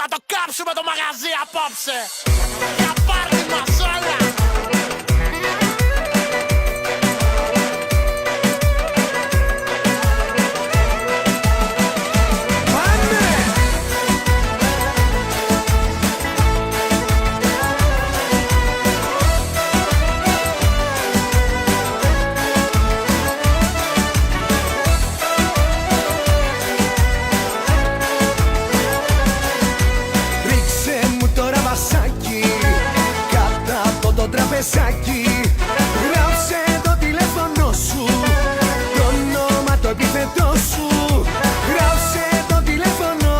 Θα το κάψουμε το μαγαζί απόψε. Για πάρτι μας όλα. Τραπεζάκι, γράψε το τηλέφωνο σου, το όνομα, το επίθετό σου. Γράψε το τηλέφωνο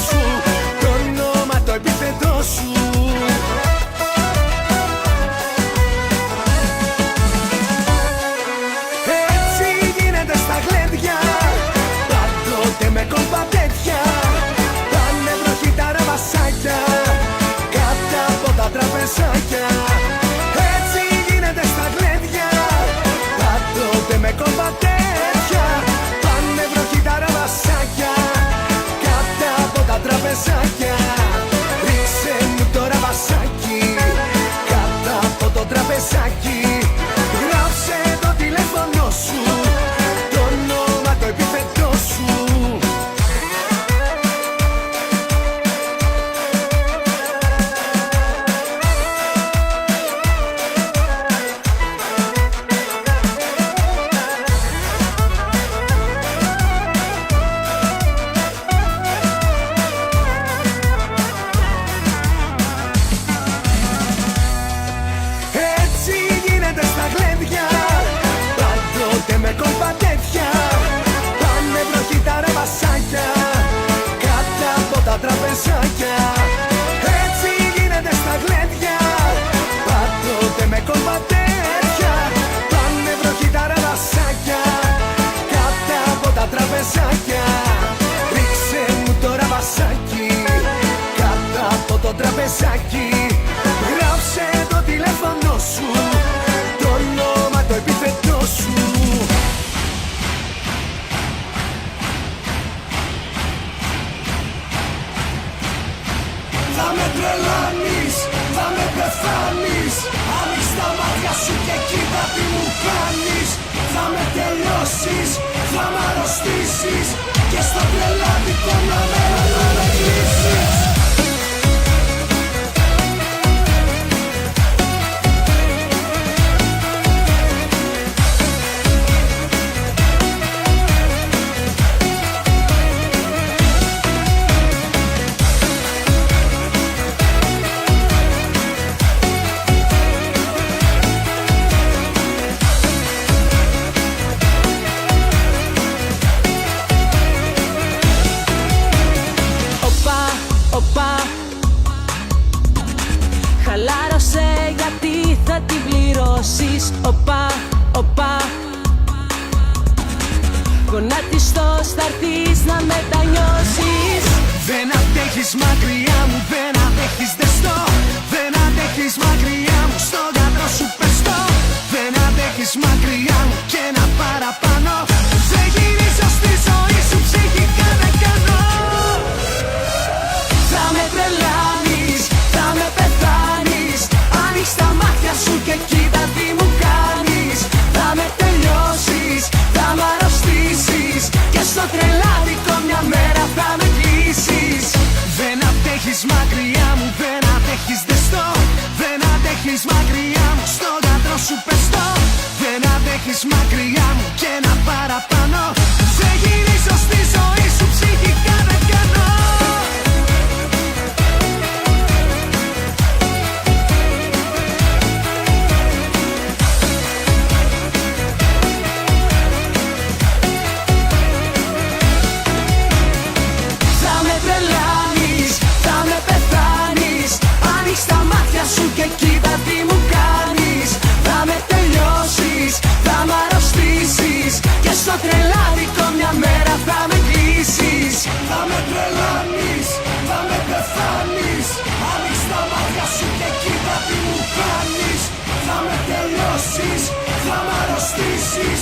σου, το όνομα, το επίθετό σου. Έτσι γίνεται στα γλέντια, πάντοτε με κόλπα τέτοια. Πάνε βροχή τα ραβασάκια, κάτω από τα τραπεζάκια. Με κόμπα τέτοια, πάνε βροχή τα ραβασάκια, κάτω από τα τραπεζάκια. Ρίξε μου το ραβασάκι, κάτω από το τραπεζάκι. Γράψε το τηλέφωνο σου, το όνομα, το επίθετό σου. Με κόλπα τέτοια, πάνε βροχή τα ραβασάκια, κάτω από τα τραπεζάκια. Έτσι γίνεται στα γλέντια, πάντοτε με κόλπα τέτοια. Πάνε βροχή τα ραβασάκια, κάτω από τα τραπεζάκια. Ρίξε μου το ραβασάκι, κάτω από το τραπεζάκι. Γράψε το τηλέφωνο σου, το όνομα, το επίθετό σου. Θα με τρελάνεις, θα με πεθάνεις. Άνοιξ τα μάτια σου και κοίτα τι μου κάνεις. Θα με τελειώσεις, θα μ' αρρωστήσεις, και στο τρελάδικο μια μέρα θα με κλείσεις. Χαλάρωσε γιατί θα την πληρώσεις. Οπα, οπα. Γονάτιστος θα έρθεις να μετανιώσεις. Δεν αντέχεις μακριά μου, δεν αντέχεις δεστό. Δεν αντέχεις μακριά μου, στον γιατρό σου πεστό. Δεν αντέχεις μακριά μου και ένα παραπάνω. Δεν γυρίζω στη ζωή σου, ψυχικά δεν κάνω. Θα με τρελάνεις, θα με πεθάνεις. Άνοιξ τα μάτια σου και κοίτα τι μου κάνεις. Θα με τελειώσεις, θα μ' αρρωστήσεις, και στο τρελάδικο μια μέρα θα με κλείσεις. Δεν αντέχεις μακριά μου, δεν αντέχεις δεστό. Δεν αντέχεις μακριά μου, στον γιατρό σου πεστό. Δεν αντέχεις μακριά μου και ένα παραπάνω. Δεν γυρίζω στη ζωή σου, ψυχικά δεν κάνω. Θα με τρελάνεις, θα με πεθάνεις. Άνοιξ τα μάτια σου και κοίτα τι μου κάνεις. Θα με τελειώσεις, θα μ' αρρωστήσεις, και στο τρελάδικο μια μέρα θα με κλείσεις. Θα με τρελάνεις, θα με πεθάνεις. Άνοιξ τα μάτια σου και κοίτα τι μου κάνεις. Θα με τελειώσεις, θα μ' αρρωστήσεις,